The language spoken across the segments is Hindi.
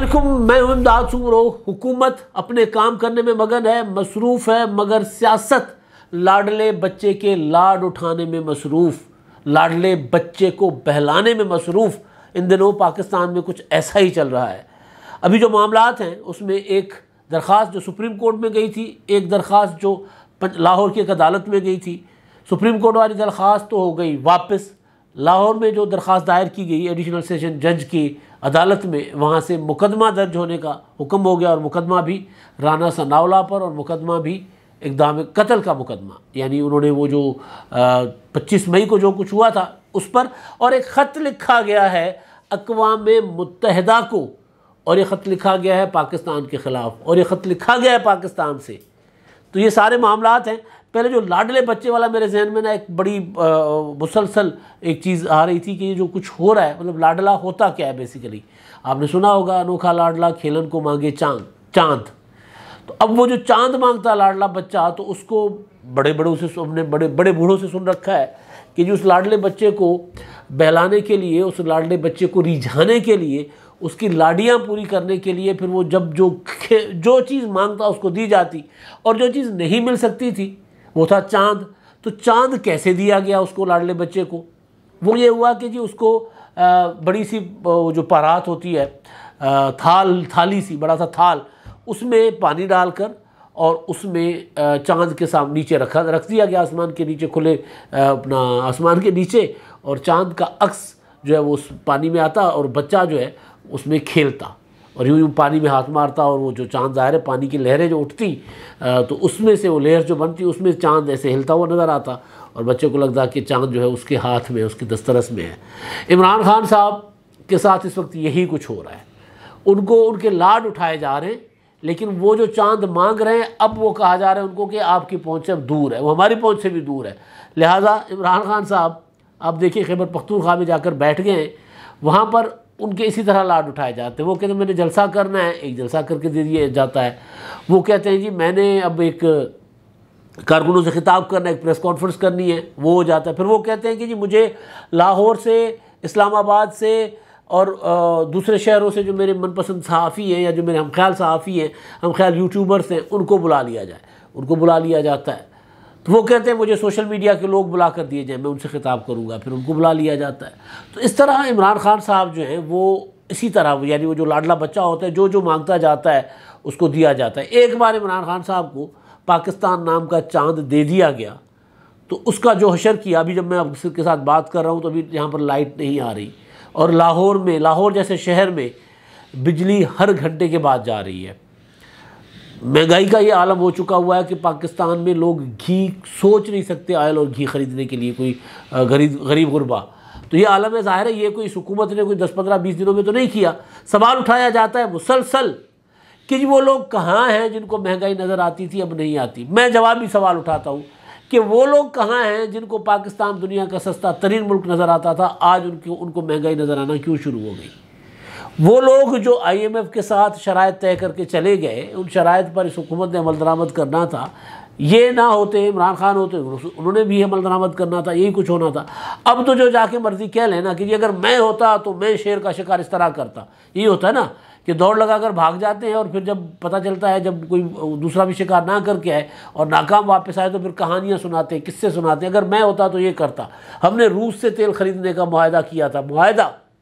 अस्सलामुअलैकुम, मैं हूं इमदाद सुमरो। हुकूमत अपने काम करने में मगन है, मसरूफ़ है, मगर सियासत लाडले बच्चे के लाड उठाने में मसरूफ़, लाडले बच्चे को बहलाने में मसरूफ़। इन दिनों पाकिस्तान में कुछ ऐसा ही चल रहा है। अभी जो मामलात हैं उसमें एक दरख्वास्त जो सुप्रीम कोर्ट में गई थी, एक दरख्वास्त जो लाहौर की एक अदालत में गई थी। सुप्रीम कोर्ट वाली दरख्वास्त तो हो गई वापस। लाहौर में जो दरख्वास्त दायर की गई एडिशनल सेशन जज की अदालत में, वहाँ से मुकदमा दर्ज होने का हुक्म हो गया, और मुकदमा भी राना सनाउल्लाह पर, और मुकदमा भी इक़दाम कत्ल का मुकदमा, यानी उन्होंने वो जो 25 मई को जो कुछ हुआ था उस पर। और एक ख़त लिखा गया है अक़वाम मुत्तहिदा को, और ये ख़त लिखा गया है पाकिस्तान के ख़िलाफ़, और ये ख़त लिखा गया है पाकिस्तान से। तो ये सारे मामलात हैं। पहले जो लाडले बच्चे वाला मेरे जहन में ना एक बड़ी मुसलसल एक चीज़ आ रही थी कि ये जो कुछ हो रहा है, मतलब लाडला होता क्या है बेसिकली। आपने सुना होगा, अनोखा लाडला खेलन को मांगे चांद। तो अब वो जो चांद मांगता लाडला बच्चा, तो उसको बड़े बड़ों से, हमने बड़े बड़े बूढ़ों से सुन रखा है कि जो उस लाडले बच्चे को बहलाने के लिए, उस लाडले बच्चे को रिझाने के लिए, उसकी लाडियाँ पूरी करने के लिए, फिर वो जब जो चीज़ मांगता उसको दी जाती, और जो चीज़ नहीं मिल सकती थी वो था चांद। तो चांद कैसे दिया गया उसको, लाडले बच्चे को? वो ये हुआ कि जी उसको बड़ी सी जो परात होती है, थाली सी, बड़ा सा थाल, उसमें पानी डालकर और उसमें चांद के सामने नीचे रख दिया गया, आसमान के नीचे, खुले अपना आसमान के नीचे, और चांद का अक्स जो है वो उस पानी में आता, और बच्चा जो है उसमें खेलता और यूँ पानी में हाथ मारता, और वो जो चांद ज़ाहिर है पानी की लहरें जो उठती, तो उसमें से वो लहर जो बनती, उसमें चांद ऐसे हिलता हुआ नज़र आता, और बच्चे को लगता कि चांद जो है उसके हाथ में, उसकी दस्तरस में है। इमरान खान साहब के साथ इस वक्त यही कुछ हो रहा है। उनको उनके लाड उठाए जा रहे हैं, लेकिन वो जो चांद मांग रहे हैं, अब वो कहा जा रहा है उनको कि आपकी पहुँच से अब दूर है, वो हमारी पहुँच से भी दूर है। लिहाजा इमरान खान साहब, आप देखिए खैबर पख्तूनख्वा में जाकर बैठ गए हैं, वहाँ पर उनके इसी तरह लाड उठाए जाते हैं। वो कहते हैं मैंने जलसा करना है, एक जलसा करके दे दिया जाता है। वो कहते हैं जी मैंने अब एक कारकुनों से खिताब करना है, एक प्रेस कॉन्फ्रेंस करनी है, वो हो जाता है। फिर वो कहते हैं कि जी मुझे लाहौर से, इस्लामाबाद से और दूसरे शहरों से जो मेरे मनपसंद सहाफ़ी हैं या जो मेरे हमख्याल सहाफ़ी हैं, हमख्याल यूट्यूबर्स हैं, उनको बुला लिया जाए। उनको बुला लिया जाता है। तो वो कहते हैं मुझे सोशल मीडिया के लोग बुला कर दिए जाए, मैं उनसे खिताब करूँगा, फिर उनको बुला लिया जाता है। तो इस तरह इमरान खान साहब जो हैं वो इसी तरह, यानी वो जो लाडला बच्चा होता है, जो मांगता जाता है उसको दिया जाता है। एक बार इमरान खान साहब को पाकिस्तान नाम का चांद दे दिया गया, तो उसका जो हशर किया, अभी जब मैं आपके साथ बात कर रहा हूँ तो अभी यहाँ पर लाइट नहीं आ रही, और लाहौर जैसे शहर में बिजली हर घंटे के बाद जा रही है। महंगाई का ये आलम हो चुका हुआ है कि पाकिस्तान में लोग घी सोच नहीं सकते ऑयल और घी ख़रीदने के लिए, कोई गरीब गुरबा। तो ये आलम है, ज़ाहिर है ये कोई हुकूमत ने कोई 10, 15, 20 दिनों में तो नहीं किया। सवाल उठाया जाता है मुसलसल कि वो लोग कहाँ हैं जिनको महंगाई नज़र आती थी, अब नहीं आती। मैं जवाबी सवाल उठाता हूँ कि वो लोग कहाँ हैं जिनको पाकिस्तान दुनिया का सस्ता तरीन मुल्क नज़र आता था, आज उनको महंगाई नज़र आना क्यों शुरू हो गई? वो लोग जो IMF के साथ शराइत तय करके चले गए, उन शराइत पर इस हुकूमत ने अमल दरामद करना था। ये ना होते, इमरान खान होते, उन्होंने भी अमल दरामद करना था, यही कुछ होना था। अब तो जो जाके मर्जी कह लेना कि अगर मैं होता तो मैं शेर का शिकार इस तरह करता, यही होता है ना कि दौड़ लगाकर भाग जाते हैं, और फिर जब पता चलता है, जब कोई दूसरा भी शिकार ना करके आए और नाकाम वापस आए, तो फिर कहानियाँ सुनाते हैं, किस्से सुनाते हैं, अगर मैं होता तो ये करता। हमने रूस से तेल खरीदने का मुआहदा किया था,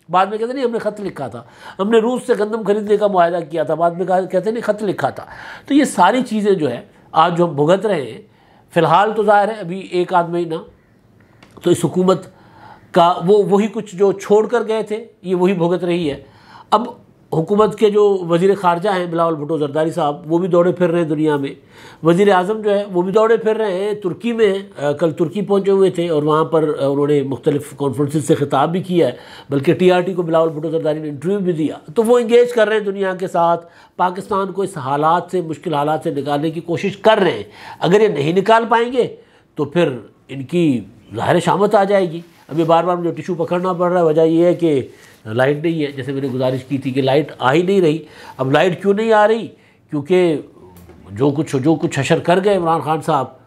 बाद में कहते नहीं हमने ख़त लिखा था, हमने रूस से गंदम खरीदने का मुआहदा किया था, बाद में कहते नहीं ख़त लिखा था। तो ये सारी चीज़ें जो है आज जो हम भुगत रहे हैं, फ़िलहाल तो ज़ाहिर है अभी एक आध महीना तो इस हुकूमत का वही कुछ जो छोड़ कर गए थे, ये वही भुगत रही है। अब हुकूमत के जो वज़ीर ख़ारजा हैं बिलावल भुट्टो ज़रदारी साहब, वो भी दौड़े फिर रहे हैं दुनिया में। वज़ीर आज़म जो है वो भी दौड़े फिर रहे हैं, तुर्की में कल तुर्की पहुँचे हुए थे, और वहाँ पर उन्होंने मुख्तलिफ़ कॉन्फ्रेंसेस से खिताब भी किया है, बल्कि TRT को बिलावल भुट्टो ज़रदारी ने इंटरव्यू भी दिया। तो वो इंगेज कर रहे हैं दुनिया के साथ, पाकिस्तान को इस हालात से, मुश्किल हालात से निकालने की कोशिश कर रहे हैं। अगर ये नहीं निकाल पाएंगे तो फिर इनकी ज़ाहिर शामत आ जाएगी। अभी बार बार मुझे टिशू पकड़ना पड़ रहा है, वजह यह है कि लाइट नहीं है। जैसे मैंने गुजारिश की थी कि लाइट आ ही नहीं रही। अब लाइट क्यों नहीं आ रही? क्योंकि जो कुछ हशर कर गए इमरान खान साहब,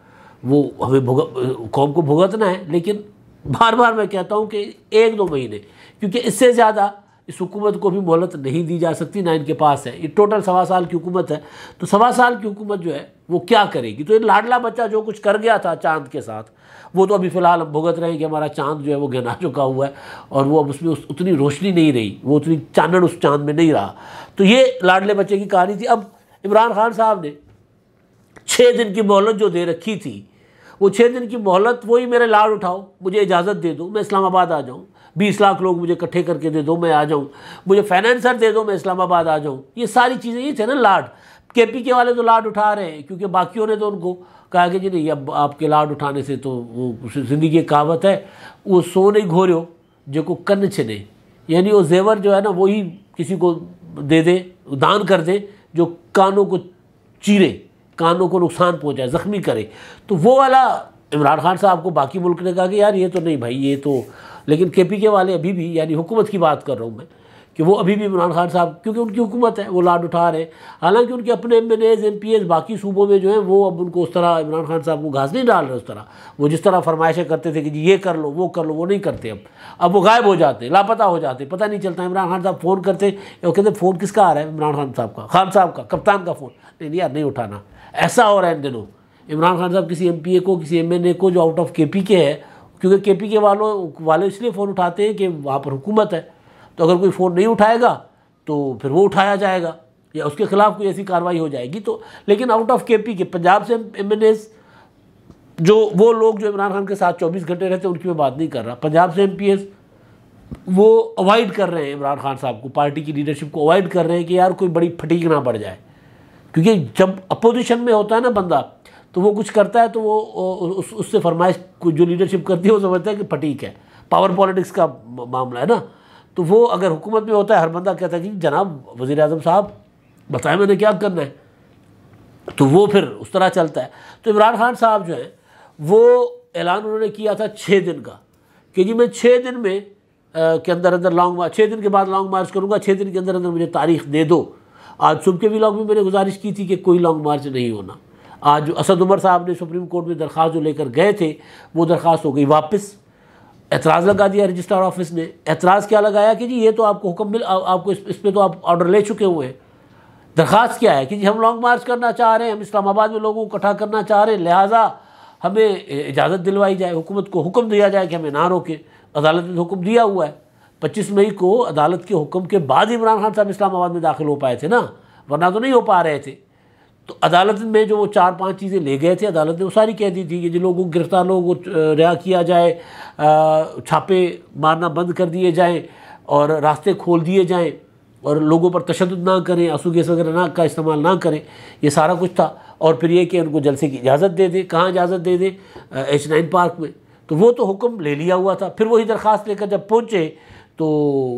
वो हमें कौम को भुगतना है। लेकिन बार बार मैं कहता हूँ कि 1-2 महीने, क्योंकि इससे ज़्यादा इस हुकूमत को भी मोहलत नहीं दी जा सकती, ना इनके पास है। ये टोटल 1.25 साल की हुकूमत है, तो 1.25 साल की हुकूमत जो है वो क्या करेगी। तो ये लाडला बच्चा जो कुछ कर गया था चांद के साथ, वो तो अभी फ़िलहाल हम भुगत रहे हैं कि हमारा चांद जो है वो घिना चुका हुआ है और वो अब उसमें उतनी रोशनी नहीं रही, वो उतनी चानन उस चांद में नहीं रहा। तो ये लाडले बच्चे की कहानी थी। अब इमरान खान साहब ने 6 दिन की मोहलत जो दे रखी थी, वो 6 दिन की मोहलत, वही मेरे लाड उठाओ, मुझे इजाज़त दे दो, मैं इस्लामाबाद आ जाऊँ, 20 लाख लोग मुझे इकट्ठे करके दे दो, मैं आ जाऊँ, मुझे फाइनेंसर दे दो, मैं इस्लामाबाद आ जाऊँ। ये सारी चीज़ें ये थे ना लाड। KPK वाले तो लाड उठा रहे हैं, क्योंकि बाकियों ने तो उनको कहा कि जी नहीं, अब आपके लाड उठाने से तो वो ज़िंदगी की कहावत है, वो सो नहीं घोरियो जो को कन्न छिने, यानी वो जेवर जो है ना वही किसी को दे दे, दान कर दे जो कानों को चीरे, कानों को नुकसान पहुंचाए, ज़ख्मी करे। तो वो वाला इमरान खान साहब को बाकी मुल्क ने कहा कि यार ये तो नहीं भाई, ये तो, लेकिन KPK वाले अभी भी, यानी हुकूमत की बात कर रहा हूँ मैं, कि वो अभी भी इमरान खान साहब, क्योंकि उनकी हुकूमत है, वो लाड उठा रहे हैं। हालांकि उनके अपने MNAs MPs बाकी सूबों में जो है वो अब उनको उस तरह इमरान खान साहब को घास नहीं डाल रहे उस तरह। वो जिस तरह फरमाइशें करते थे कि जी ये कर लो वो कर लो, वो नहीं करते। अब वो गायब हो जाते, लापता हो जाते, पता नहीं चलता। इमरान खान साहब फ़ोन करते, वो कहते फ़ोन किसका आ रहा है, इमरान खान साहब का, कप्तान का फ़ोन, नहीं यार नहीं उठाना। ऐसा हो रहा है इन दिनों। इमरान खान साहब किसी MPA को, किसी MNA को जो आउट ऑफ KPK है, क्योंकि KPK वाले इसलिए फ़ोन उठाते हैं कि वहाँ पर हुकूमत है, तो अगर कोई फ़ोन नहीं उठाएगा तो फिर वो उठाया जाएगा या उसके खिलाफ कोई ऐसी कार्रवाई हो जाएगी। तो लेकिन आउट ऑफ KPK पंजाब से MNAs, जो वो लोग जो इमरान खान के साथ 24 घंटे रहते हैं, उनकी मैं बात नहीं कर रहा, पंजाब से MPs वो अवॉइड कर रहे हैं इमरान खान साहब को, पार्टी की लीडरशिप को अवॉइड कर रहे हैं कि यार कोई बड़ी फटीक ना बढ़ जाए। क्योंकि जब अपोजिशन में होता है ना बंदा, तो वो कुछ करता है तो वो उससे फरमाइश जो लीडरशिप करती है वो समझता है कि फटीक है, पावर पॉलिटिक्स का मामला है ना। तो वो अगर हुकूमत में होता है, हर बंदा कहता है कि जनाब वज़ीर आज़म साहब बताएं मैंने क्या करना है, तो वो फिर उस तरह चलता है। तो इमरान खान साहब जो है वो ऐलान उन्होंने किया था 6 दिन का, कि जी मैं 6 दिन में के अंदर अंदर लॉन्ग मार्च, 6 दिन के बाद लॉन्ग मार्च करूँगा, 6 दिन के अंदर अंदर मुझे तारीख दे दो। आज सुबह के व्लॉग में मैंने गुजारिश की थी कि कोई लॉन्ग मार्च नहीं होना। आज असद उमर साहब ने सुप्रीम कोर्ट में दरख्वास्त जो लेकर गए थे, वो दरख्वास्त हो गई वापस। एतराज़ लगा दिया रजिस्ट्रार ऑफिस ने। एतराज़ क्या लगाया कि जी ये तो आपको हुक्म मिल, आपको इस पर तो आप ऑर्डर ले चुके हुए हैं। दरख्वास्त क्या है कि जी हम लॉन्ग मार्च करना चाह रहे हैं, हम इस्लामाबाद में लोगों को इकट्ठा करना चाह रहे हैं, लिहाजा हमें इजाज़त दिलवाई जाए, हुकूमत को हुक्म दिया जाए कि हमें ना रोके। अदालत ने हुक्म दिया हुआ है। 25 मई को अदालत के हुक्म के बाद इमरान खान साहब इस्लामाबाद में दाखिल हो पाए थे ना, वरना तो नहीं हो पा रहे थे। तो अदालत में जो वो 4-5 चीज़ें ले गए थे, अदालत ने वो सारी कह दी थी कि जो लोगों गिरफ्तार लोगों को रिहा किया जाए, छापे मारना बंद कर दिए जाएँ और रास्ते खोल दिए जाएँ और लोगों पर तशद्दुद ना करें, आंसू गैस वगैरह ना का इस्तेमाल ना करें, ये सारा कुछ था। और फिर ये कि उनको जलसे की इजाज़त दे दे। कहाँ इजाज़त दे दे? H9 पार्क में। तो वो तो हुक्म ले लिया हुआ था। फिर वही दरख्वास्त लेकर जब पहुँचे तो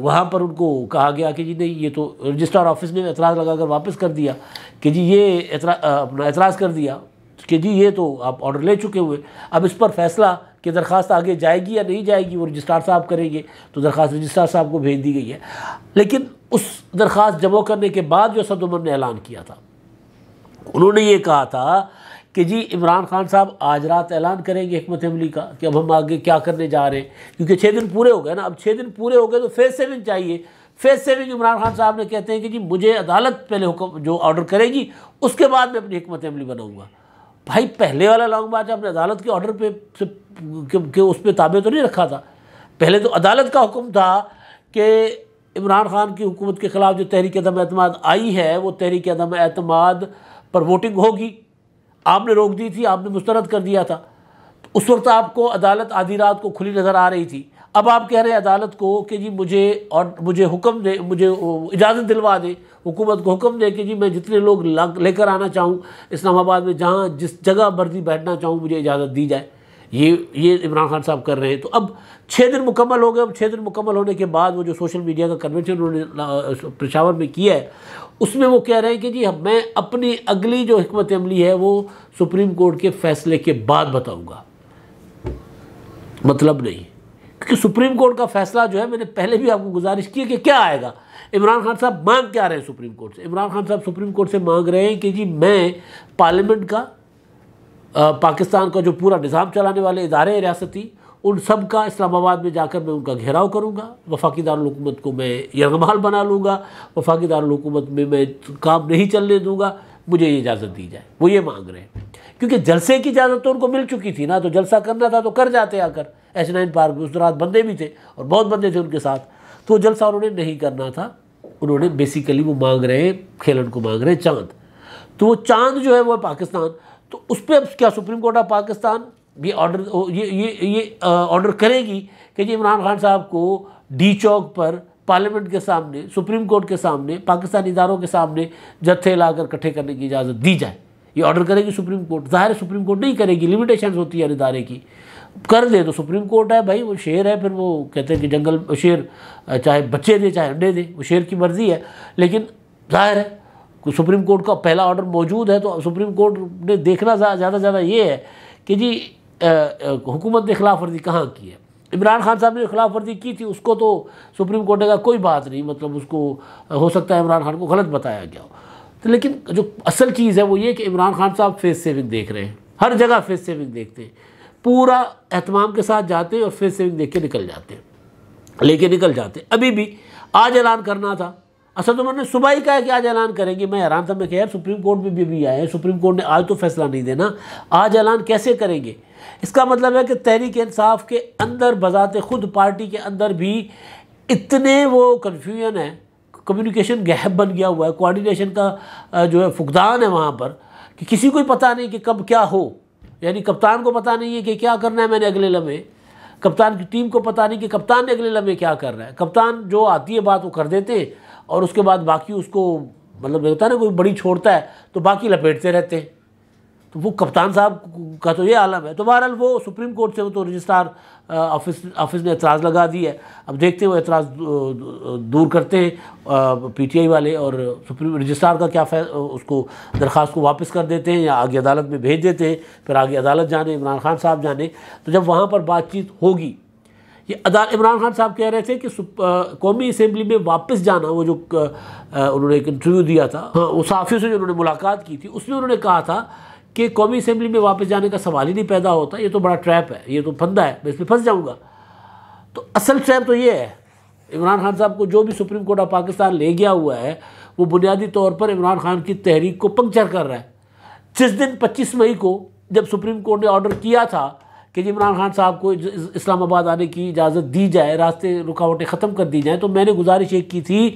वहाँ पर उनको कहा गया कि जी नहीं, ये तो रजिस्ट्रार ऑफिस ने एतराज़ लगाकर वापस कर दिया कि जी ये अपना एतराज़ कर दिया कि जी ये तो आप ऑर्डर ले चुके हुए, अब इस पर फैसला कि दरख्वास्त आगे जाएगी या नहीं जाएगी वो रजिस्ट्रार साहब करेंगे। तो दरख्वास्त रजिस्ट्रार साहब को भेज दी गई है। लेकिन उस दरख्वास्त जमा करने के बाद जो असद उमर ने ऐलान किया था, उन्होंने ये कहा था कि जी इमरान खान साहब आज रात ऐलान करेंगे हिकमत अमली का कि अब हम आगे क्या करने जा रहे हैं, क्योंकि 6 दिन पूरे हो गए ना। अब 6 दिन पूरे हो गए तो फेस सेविंग चाहिए। फेस सेविंग इमरान खान साहब ने कहते हैं कि जी मुझे अदालत पहले हुक्म जो ऑर्डर करेगी उसके बाद मैं अपनी हिकमत अमली बनाऊँगा। भाई पहले वाला लॉन्ग मार्च आपने अदालत के ऑर्डर पे उस पर ताबे तो नहीं रखा था। पहले तो अदालत का हुक्म था कि इमरान खान की हुकूमत के ख़िलाफ़ जो तहरीक अदम एतमाद आई है, वो तहरीक अदम एतमाद पर वोटिंग होगी। आपने रोक दी थी, आपने मुस्तरद कर दिया था। उस वक्त आपको अदालत आधी रात को खुली नज़र आ रही थी। अब आप कह रहे हैं अदालत को कि जी मुझे हुक्म दे, मुझे इजाज़त दिलवा दे, हुकूमत को हुक्म दे कि जी मैं जितने लोग लेकर आना चाहूँ इस्लामाबाद में, जहाँ जिस जगह मर्जी बैठना चाहूँ मुझे इजाज़त दी जाए। ये इमरान खान साहब कर रहे हैं। तो अब 6 दिन मुकम्मल हो गए। अब 6 दिन मुकम्मल होने के बाद वो जो सोशल मीडिया का कन्वेंशन उन्होंने पेशावर में किया है, उसमें वो कह रहे हैं कि जी मैं अपनी अगली जो हिकमत अमली है वो सुप्रीम कोर्ट के फैसले के बाद बताऊँगा। मतलब नहीं, क्योंकि सुप्रीम कोर्ट का फैसला जो है, मैंने पहले भी आपको गुजारिश की कि क्या आएगा। इमरान खान साहब मांग क्या रहे हैं सुप्रीम कोर्ट से? इमरान खान साहब सुप्रीम कोर्ट से मांग रहे हैं कि जी मैं पार्लियामेंट का, पाकिस्तान का जो पूरा निज़ाम चलाने वाले इदारे रियासती, उन सब का इस्लामाबाद में जाकर मैं उनका घेराव करूँगा, वफाकी दारुल हुकूमत को मैं यरगमाल बना लूँगा, वफाकी दारुल हुकूमत में मैं काम नहीं चलने दूँगा, मुझे ये इजाज़त दी जाए। वो ये मांग रहे हैं क्योंकि जलसे की इजाज़त तो उनको मिल चुकी थी ना, तो जलसा करना था तो कर जाते आकर H9 पार्क में। उस रात बंदे भी थे और बहुत बंदे थे उनके साथ, तो जलसा उन्होंने नहीं करना था। उन्होंने बेसिकली वो मांग रहे हैं, खेलन को मांग रहे हैं चांद। तो वो चांद जो है वो पाकिस्तान, तो उस पर क्या सुप्रीम कोर्ट ऑफ पाकिस्तान ये ऑर्डर करेगी कि जी इमरान खान साहब को डी चौक पर पार्लियामेंट के सामने, सुप्रीम कोर्ट के सामने, पाकिस्तानी इदारों के सामने जत्थे लाकर इकट्ठे करने की इजाज़त दी जाए। ये ऑर्डर करेगी सुप्रीम कोर्ट। ज़ाहिर है सुप्रीम कोर्ट नहीं करेगी, लिमिटेशंस होती है इदारे की। कर दे तो सुप्रीम कोर्ट है भाई, वो शेर है, फिर वो कहते हैं कि जंगल शेर चाहे बच्चे दे चाहे अंडे दे, वो शेर की मर्ज़ी है। लेकिन ज़ाहिर है सुप्रीम कोर्ट का पहला ऑर्डर मौजूद है, तो सुप्रीम कोर्ट ने देखना ज़्यादा ये है कि जी हुकूमत ने खिलाफ वर्जी कहाँ की है। इमरान खान साहब ने खिलाफ वर्जी की थी, उसको तो सुप्रीम कोर्ट ने कहा कोई बात नहीं, मतलब उसको हो सकता है इमरान खान को गलत बताया गया हो। तो लेकिन जो असल चीज़ है वो ये कि इमरान खान साहब फेस सेविंग देख रहे हैं, हर जगह फेस सेविंग देखते हैं, पूरा एहतमाम के साथ जाते हैं और फेस सेविंग देख के निकल जाते हैं, लेके निकल जाते हैं। अभी भी आज ऐलान करना था, असल तो उन्होंने सुबह ही कहा कि आज ऐलान करेंगे। मैं हैरान था, मैं कह यार सुप्रीम कोर्ट में भी अभी आए हैं, सुप्रीम कोर्ट ने आज तो फैसला नहीं देना, आज ऐलान कैसे करेंगे। इसका मतलब है कि तहरीक इंसाफ के अंदर बजाते खुद पार्टी के अंदर भी इतने वो कन्फ्यूजन है, कम्युनिकेशन गैप बन गया हुआ है, कोऑर्डिनेशन का जो है फुकदान है वहाँ पर, कि किसी को ही पता नहीं कि कब क्या हो। यानी कप्तान को पता नहीं है कि क्या करना है मैंने अगले लम्हे, कप्तान की टीम को पता नहीं कि कप्तान ने अगले लम्हे क्या कर रहा है। कप्तान जो आती है बात वो कर देते हैं और उसके बाद बाकी उसको मतलब होता है ना, कोई बड़ी छोड़ता है तो बाकी लपेटते रहते हैं। तो वो कप्तान साहब का तो ये आलम है। तो बहरहाल वो सुप्रीम कोर्ट से वो तो रजिस्ट्रार ऑफिस ने एतराज़ लगा दी है। अब देखते हैं वो एतराज़ दूर करते हैं PTI वाले, और सुप्रीम रजिस्ट्रार का क्या उसको दरख्वास्त को वापस कर देते हैं या आगे अदालत में भेज देते हैं, फिर आगे अदालत जाने, इमरान खान साहब जाने। तो जब वहाँ पर बातचीत होगी, ये इमरान खान साहब कह रहे थे कि कौमी असम्बली में वापस जाना, वो जो उन्होंने एक इंटरव्यू दिया था, हाँ, उस सहाफ़ियों से जो उन्होंने मुलाकात की थी, उसमें उन्होंने कहा था कि कौमी असम्बली में वापस जाने का सवाल ही नहीं पैदा होता, ये तो बड़ा ट्रैप है, ये तो फंदा है, मैं इसमें फंस जाऊँगा। तो असल ट्रैप तो ये है, इमरान खान साहब को जो भी सुप्रीम कोर्ट ऑफ पाकिस्तान ले गया हुआ है वो बुनियादी तौर पर इमरान खान की तहरीक को पंक्चर कर रहा है। जिस दिन 25 मई को जब सुप्रीम कोर्ट ने ऑर्डर किया था कि इमरान खान साहब को इस्लामाबाद आने की इजाज़त दी जाए, रास्ते रुकावटें ख़त्म कर दी जाएँ, तो मैंने गुजारिश एक की थी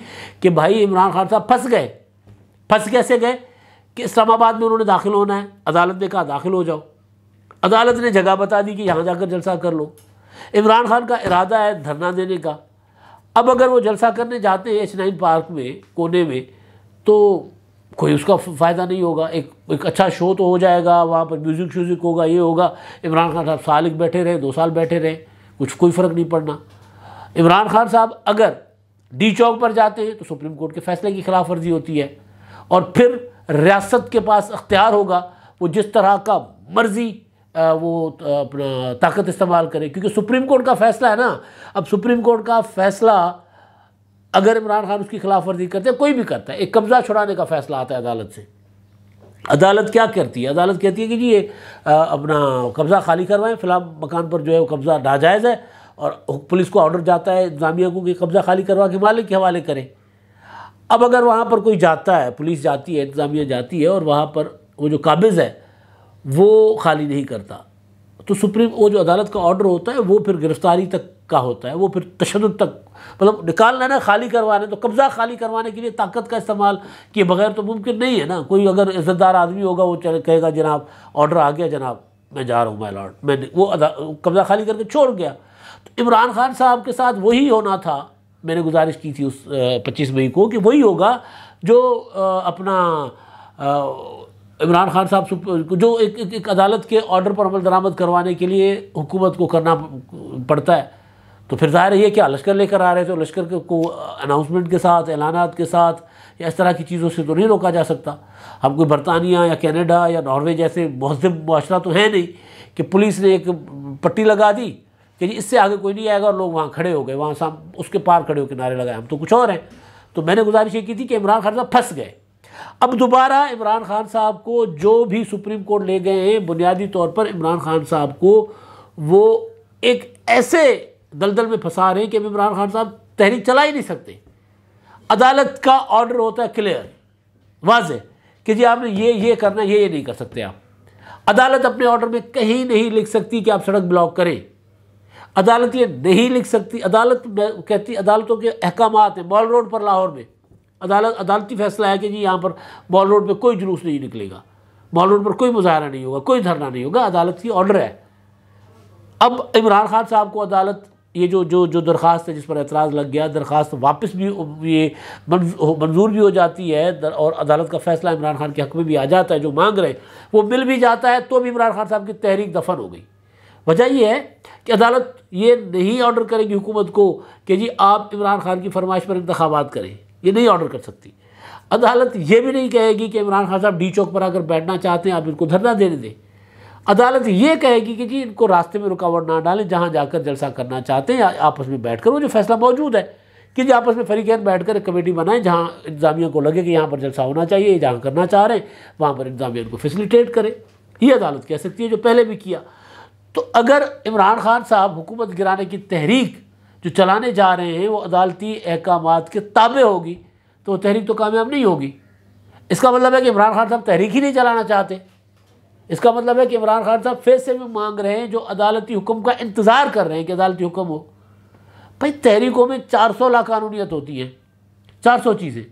कि भाई इमरान खान साहब फंस गए। फंस कैसे गए कि इस्लामाबाद में उन्होंने दाखिल होना है, अदालत ने कहा दाखिल हो जाओ, अदालत ने जगह बता दी कि यहाँ जाकर जलसा कर लो। इमरान खान का इरादा है धरना देने का। अब अगर वो जलसा करने जाते हैं H9 पार्क में कोने में, तो कोई उसका फ़ायदा नहीं होगा। एक अच्छा शो तो हो जाएगा, वहाँ पर म्यूज़िक श्यूज़िक होगा, ये होगा। इमरान खान साहब साल एक बैठे रहे, 2 साल बैठे रहे, कोई फ़र्क नहीं पड़ना। इमरान खान साहब अगर डी चौक पर जाते हैं तो सुप्रीम कोर्ट के फैसले की खिलाफ वर्जी होती है, और फिर रियासत के पास अख्तियार होगा, वो जिस तरह का मर्ज़ी वो अपना ताकत इस्तेमाल करे, क्योंकि सुप्रीम कोर्ट का फ़ैसला है ना। अब सुप्रीम कोर्ट का फ़ैसला अगर इमरान खान उसकी खिलाफ वर्जी करते हैं, कोई भी करता है, एक कब्ज़ा छुड़ाने का फ़ैसला आता है अदालत से, अदालत क्या करती है? अदालत कहती है कि जी ये अपना कब्ज़ा खाली करवाएं, फ़िलहाल मकान पर जो है वो कब्ज़ा नाजायज़ है, और पुलिस को ऑर्डर जाता है इंतज़ामिया को कि कब्ज़ा खाली करवा के मालिक के हवाले करें। अब अगर वहाँ पर कोई जाता है, पुलिस जाती है, इंतज़ामिया जाती है, और वहाँ पर वो जो काबिज़ है वो खाली नहीं करता, तो सुप्रीम वो जो अदालत का ऑर्डर होता है वो फिर गिरफ्तारी तक का होता है, वो फिर तशद्दुद तक, मतलब निकालना ना खाली करवाने। तो कब्ज़ा खाली करवाने के लिए ताकत का इस्तेमाल किए बगैर तो मुमकिन नहीं है ना। कोई अगर इज़्ज़तदार आदमी होगा वो कहेगा जनाब ऑर्डर आ गया, जनाब मैं जा रहा हूँ माय लॉर्ड, मैंने वो कब्ज़ा खाली करके छोड़ गया। तो इमरान खान साहब के साथ वही होना था। मैंने गुजारिश की थी उस 25 मई को कि वही होगा जो अपना इमरान खान साहब जो एक अदालत के ऑर्डर पर अमल दरामद करवाने के लिए हुकूमत को करना पड़ता है। तो फिर ज़ाहिर है ये क्या लश्कर लेकर आ रहे थे, तो लश्कर को अनाउंसमेंट के साथ, ऐलानात के साथ या इस तरह की चीज़ों से तो नहीं रोका जा सकता। हम कोई बरतानिया या कनाडा या नॉर्वे जैसे महज़ब मुआशरा तो है नहीं कि पुलिस ने एक पट्टी लगा दी कि इससे आगे कोई नहीं आएगा और लोग वहाँ खड़े हो गए, वहाँ उसके पार खड़े होकर नारे लगाए। हम तो कुछ और हैं। तो मैंने गुजारिश ये की थी कि इमरान खान साहब फंस गए। अब दोबारा इमरान खान साहब को जो भी सुप्रीम कोर्ट ले गए हैं, बुनियादी तौर पर इमरान खान साहब को वो एक ऐसे दलदल में फंसा रहे हैं कि इमरान खान साहब तहरीक चला ही नहीं सकते। अदालत का ऑर्डर होता है क्लियर, वाज़ेह कि जी आपने ये करना, ये नहीं कर सकते आप। अदालत अपने ऑर्डर में कहीं नहीं लिख सकती कि आप सड़क ब्लॉक करें। अदालत ये नहीं लिख सकती। अदालत कहती, अदालतों के अहकामात हैं। मॉल रोड पर लाहौर में अदालती फैसला है कि जी यहाँ पर मॉल रोड पर कोई जुलूस नहीं निकलेगा, मॉल रोड पर कोई मुजाहरा नहीं होगा, कोई धरना नहीं होगा। अदालत की ऑर्डर है। अब इमरान खान साहब को अदालत ये जो दरख्वास्त है जिस पर एतराज़ लग गया, दरख्वास्त वापस भी ये मंजूर भी हो जाती है और अदालत का फ़ैसला इमरान खान के हक़ में भी आ जाता है। जो मांग रहे वो मिल भी जाता है, तो भी इमरान खान साहब की तहरीक दफन हो गई। वजह यह है कि अदालत ये नहीं ऑर्डर करेगी हुकूमत को कि जी आप इमरान खान की फरमाइश पर इंतखाबात करें, ये नहीं ऑर्डर कर सकती। अदालत ये भी नहीं कहेगी कि इमरान खान साहब डी चौक पर अगर बैठना चाहते हैं आप इनको धरना देने दें। अदालत ये कहेगी कि जी इनको रास्ते में रुकावट ना डालें, जहाँ जाकर जलसा करना चाहते हैं आपस में बैठकर, वो जो फैसला मौजूद है कि जी आपस में फरीकैन बैठकर एक कमेटी बनाएं, जहाँ इंतजामिया को लगे कि यहाँ पर जलसा होना चाहिए, जहाँ करना चाह रहे हैं वहाँ पर इंतजामिया को फैसिलिटेट करे। ये अदालत कह सकती है, जो पहले भी किया। तो अगर इमरान खान साहब हुकूमत गिराने की तहरीक जो चलाने जा रहे हैं वो अदालती अहकामात के ताबे होगी, तो वो तहरीक तो कामयाब नहीं होगी। इसका मतलब है कि इमरान खान साहब तहरीक ही नहीं चलाना चाहते। इसका मतलब है कि इमरान खान साहब फैसले में मांग रहे हैं, जो अदालती हुक्म का इंतज़ार कर रहे हैं कि अदालती हुक्म हो। भाई तहरीकों में 400 लाकानूनियत होती है, 400 चीज़ें।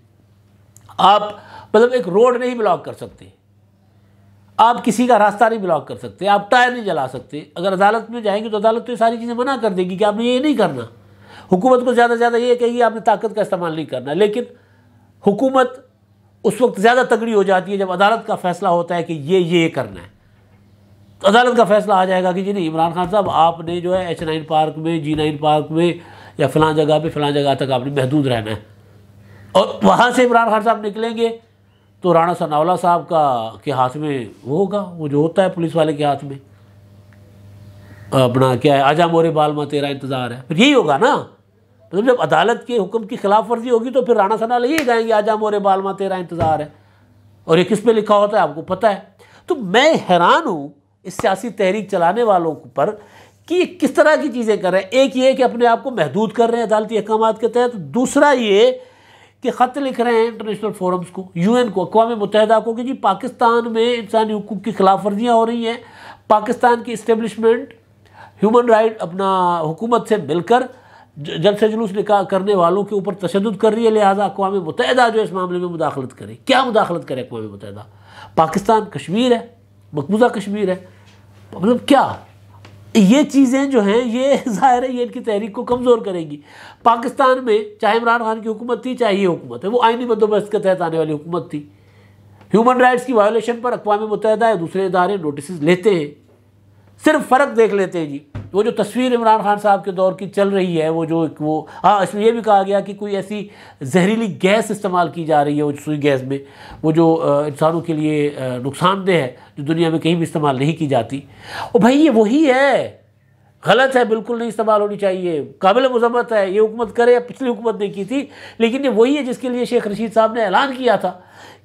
आप मतलब एक रोड नहीं ब्लॉक कर सकते, आप किसी का रास्ता नहीं ब्लॉक कर सकते, आप टायर नहीं जला सकते। अगर अदालत में जाएंगे तो अदालत तो ये सारी चीज़ें मना कर देगी कि आपने ये नहीं करना। हुकूमत को ज़्यादा से ज़्यादा ये कहेगी आपने ताकत का इस्तेमाल नहीं करना। लेकिन हुकूमत उस वक्त ज़्यादा तगड़ी हो जाती है जब अदालत का फ़ैसला होता है कि ये करना है। तो अदालत का फ़ैसला आ जाएगा कि जी नहीं, इमरान खान साहब आपने जो है H9 पार्क में, G9 पार्क में या फ़लाँ जगह पे फ़लाँ जगह तक आपने महदूद रहना है। और वहाँ से इमरान खान साहब निकलेंगे तो राणा सनाउल्लाह साहब के हाथ में वो होगा, वो जो होता है पुलिस वाले के हाथ में, अपना क्या है, आजा मोरे बालमा तेरा इंतज़ार है। फिर यही होगा ना, मतलब जब अदालत के हुक्म की खिलाफ वर्जी होगी तो फिर राणा सनाउल्लाह यही गाएंगे, आजा मोरे बालमा तेरा इंतज़ार है। और ये किस पे लिखा होता है आपको पता है। तो मैं हैरान हूँ इस सियासी तहरीक चलाने वालों पर कि ये किस तरह की चीज़ें कर रहे हैं। एक ये कि अपने आप को महदूद कर रहे हैं अदालती अहकामात के तहत, दूसरा ये कि ख़त लिख रहे हैं इंटरनेशनल फोरम्स को, UN को, अक़वाम मुत्तहिदा को, कि जी पाकिस्तान में इंसानी हुकूक की खिलाफ वर्जियाँ हो रही हैं, पाकिस्तान की इस्टेब्लिशमेंट ह्यूमन राइट अपना हुकूमत से मिलकर जल से जुलूस निकाह करने वालों के ऊपर तशद्दुद कर रही है, लिहाजा अक़वाम मुत्तहिदा जो इस मामले में मुदाखलत करे। क्या मुदाखलत करे अक़वाम मुत्तहिदा? पाकिस्तान कश्मीर है, मकबूजा कश्मीर है, मतलब क्या ये चीज़ें जो हैं ये ज़ाहिर है ये इनकी तहरीक को कमज़ोर करेंगी। पाकिस्तान में चाहे इमरान खान की हुकूमत थी चाहे ये हुकूमत है, वो आइनी बंदोबस्त के तहत आने वाली हुकूमत थी। ह्यूमन राइट्स की वायोलेशन पर अक़वाम मुत्तहिदा या दूसरे इदारे नोटिस लेते हैं। सिर्फ फ़र्क देख लेते हैं जी, वो जो तस्वीर इमरान खान साहब के दौर की चल रही है, वो हाँ, इसमें यह भी कहा गया कि कोई ऐसी जहरीली गैस इस्तेमाल की जा रही है, वो सुई गैस में, वो जो इंसानों के लिए नुकसानदेह है, जो दुनिया में कहीं भी इस्तेमाल नहीं की जाती। और भाई ये वही है, गलत है, बिल्कुल नहीं इस्तेमाल होनी चाहिए, काबिल मज़म्मत है, ये हुकूमत करे या पिछली हुकूमत ने की थी। लेकिन ये वही है जिसके लिए शेख रशीद साहब ने ऐलान किया था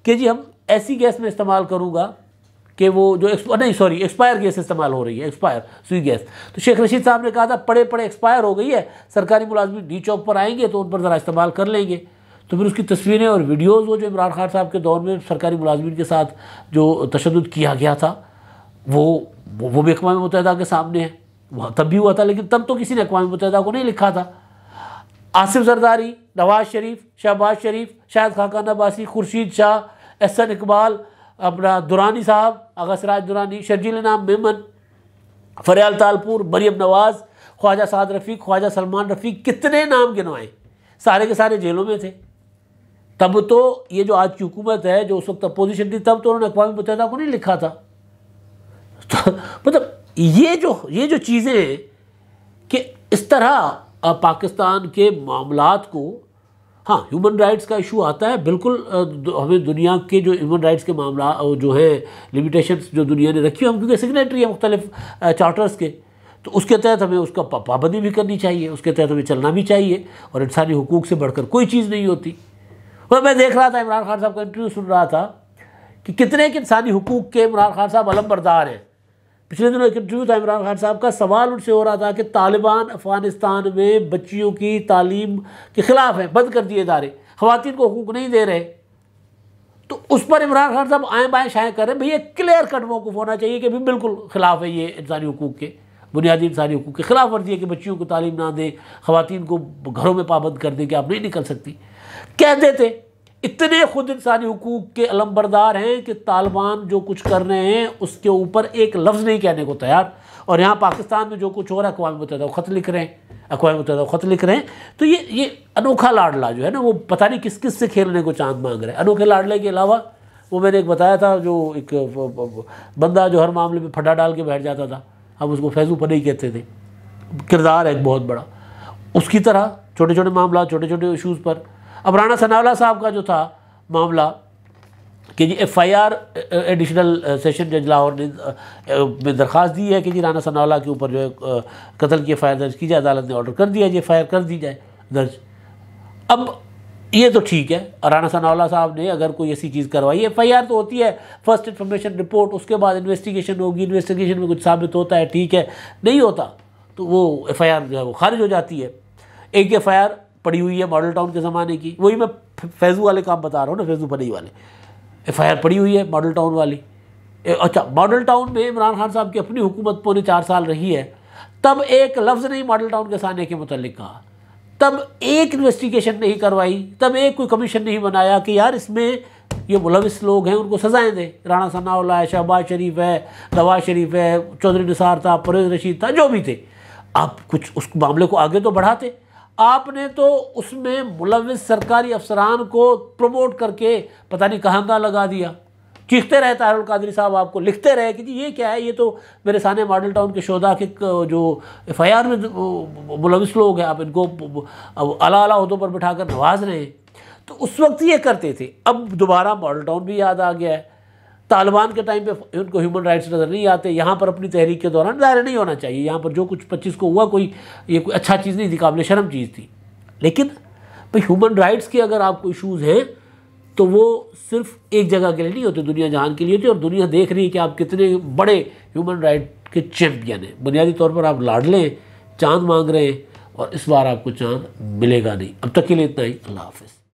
कि जी हम ऐसी गैस में इस्तेमाल करूँगा कि वो जो एक्सपायर गैस इस्तेमाल हो रही है, एक्सपायर सुई गैस। तो शेख रशीद साहब ने कहा था पड़े एक्सपायर हो गई है, सरकारी मुलाजमीन डी चौक पर आएंगे तो उन पर ज़रा इस्तेमाल कर लेंगे। तो फिर उसकी तस्वीरें और वीडियोज़ वो जो इमरान खान साहब के दौर में सरकारी मुलाजमीन के साथ जो तशद्दुद किया गया था वो भी अक़वाम मुत्तहिदा के सामने है। वह तब भी हुआ था, लेकिन तब तो किसी ने अक़वाम मुत्तहिदा को नहीं लिखा था। आसिफ जरदारी, नवाज शरीफ, शहबाज शरीफ, शाहिद खाकान अब्बासी, खुर्शीद शाह, एहसन इकबाल, अपना दुरानी साहब, आगा सिराज दुरानी, शर्जील इनाम मेमन, फरियाल तालपुर, मरियम नवाज़, ख्वाजा साद रफ़ीक, ख्वाजा सलमान रफ़ीक, कितने नाम गिनवाए, सारे के सारे जेलों में थे। तब तो ये जो आज की हुकूमत है, जो उस वक्त अपोजिशन थी, तब तो उन्होंने अक़वाम मुत्तहिदा को नहीं लिखा था। तो मतलब ये जो चीज़ें हैं कि इस तरह पाकिस्तान के मामलात को, हाँ ह्यूमन राइट्स का इशू आता है, बिल्कुल हमें दुनिया के जो ह्यूमन राइट्स के मामला जो है लिमिटेशंस जो दुनिया ने रखी है, हम क्योंकि सिग्नेटरी है मुख्तलिफ चार्टर्स के, तो उसके तहत हमें उसका पाबंदी भी करनी चाहिए, उसके तहत हमें चलना भी चाहिए। और इंसानी हुकूक से बढ़कर कोई चीज़ नहीं होती। और मैं देख रहा था, इमरान खान साहब का इंटरव्यू सुन रहा था कि कितने के इंसानी हुकूक के इमरान खान साहब अलम बरदार हैं। पिछले दिनों एक इंटरव्यू था इमरान खान साहब का, सवाल उनसे हो रहा था कि तालिबान अफगानिस्तान में बच्चियों की तालीम के खिलाफ है, बंद कर दिए इदारे, ख़वातीन को हुकूक नहीं दे रहे। तो उस पर इमरान खान साहब आएँ बाएँ शाएँ कर रहे हैं, भैया क्लियर कट मौक़िफ़ होना चाहिए कि भी बिल्कुल खिलाफ है, ये इंसानी हुकूक के, बुनियादी इंसानी हुकूक के खिलाफ वर्जी है कि बच्चियों को तालीम ना दें, ख़वातीन को घरों में पाबंद कर दें कि आप नहीं निकल सकती। कह देते, इतने खुद इंसानी हुकूक के अलंबरदार हैं कि तालिबान जो कुछ कर रहे हैं उसके ऊपर एक लफ्ज़ नहीं कहने को तैयार। और यहाँ पाकिस्तान में जो कुछ हो रहा है, अक़वाम मुत्तहिदा को ख़त लिख रहे हैं, अक़वाम मुत्तहिदा को ख़त लिख रहे हैं। तो ये अनोखा लाडला जो है ना, वो पता नहीं किस किस से खेलने को चांद मांग रहे हैं। अनोखे लाडले के अलावा वो मैंने एक बताया था, जो एक बंदा जो हर मामले में फटा डाल के बैठ जाता था, हम उसको फैज़ू पनई कहते थे, किरदार है एक बहुत बड़ा, उसकी तरह छोटे छोटे मामला, छोटे छोटे इशूज़ पर। अब राना सनाउल्लाह साहब का जो था मामला कि जी FIR एडिशनल सेशन जज लाहौर ने में दरख्वास्त दी है कि जी राना सनाउल्लाह के ऊपर जो है कत्ल की FIR दर्ज की जाए। अदालत ने ऑर्डर कर दिया जी FIR कर दी जाए दर्ज। अब ये तो ठीक है, राना सनाउल्लाह साहब ने अगर कोई ऐसी चीज़ करवाई, FIR तो होती है फर्स्ट इन्फॉर्मेशन रिपोर्ट, उसके बाद इन्वेस्टिगेशन होगी, इन्वेस्टिगेशन में कुछ साबित होता है, ठीक है, नहीं होता तो वो FIR जो है वो खारिज हो जाती है। एक FIR पड़ी हुई है मॉडल टाउन के ज़माने की, वही मैं फैज़ू वाले काम बता रहा हूँ ना, फैज़ू पनई वाले, FIR पड़ी हुई है मॉडल टाउन वाली। अच्छा, मॉडल टाउन में इमरान खान साहब की अपनी हुकूमत पौने 4 साल रही है, तब एक लफ्ज़ नहीं मॉडल टाउन के साने के मुतल्लिक कहा, तब एक इन्वेस्टिगेशन नहीं करवाई, तब एक कोई कमीशन नहीं बनाया कि यार इसमें ये मुलविस लोग हैं उनको सज़ाएँ दें। राना सनाउल्लाह है, शहबाज शरीफ है, नवाज शरीफ है, चौधरी निसार था, परवेज़ रशीद था, जो भी थे, आप कुछ उस मामले को आगे तो बढ़ाते। आपने तो उसमें मुलविस सरकारी अफसरान को प्रमोट करके पता नहीं कहाँ का लगा दिया। चीखते रहे तारुल कादरी साहब, आपको लिखते रहे कि जी ये क्या है, ये तो मेरे सामने मॉडल टाउन के शोधा के जो FIR में मुलविस लोग हैं, आप इनको आला ओहदों पर बिठाकर नवाज रहे हैं। तो उस वक्त ये करते थे। अब दोबारा मॉडल टाउन भी याद आ गया है। तालिबान के टाइम पे उनको ह्यूमन राइट्स नज़र नहीं आते, यहाँ पर अपनी तहरीक के दौरान दायरे नहीं होना चाहिए। यहाँ पर जो कुछ 25 को हुआ, ये कोई अच्छा चीज़ नहीं थी, काबिल शर्म चीज़ थी। लेकिन भाई ह्यूमन राइट्स के अगर आपको इशूज़ हैं तो वो सिर्फ एक जगह के लिए नहीं होते, दुनिया जहान के लिए होते। और दुनिया देख रही है कि आप कितने बड़े ह्यूमन राइट के चैम्पियन हैं। बुनियादी तौर पर आप लाडले चांद मांग रहे हैं और इस बार आपको चांद मिलेगा नहीं। अब तक के लिए इतना ही। अल्लाह हाफ़िज़।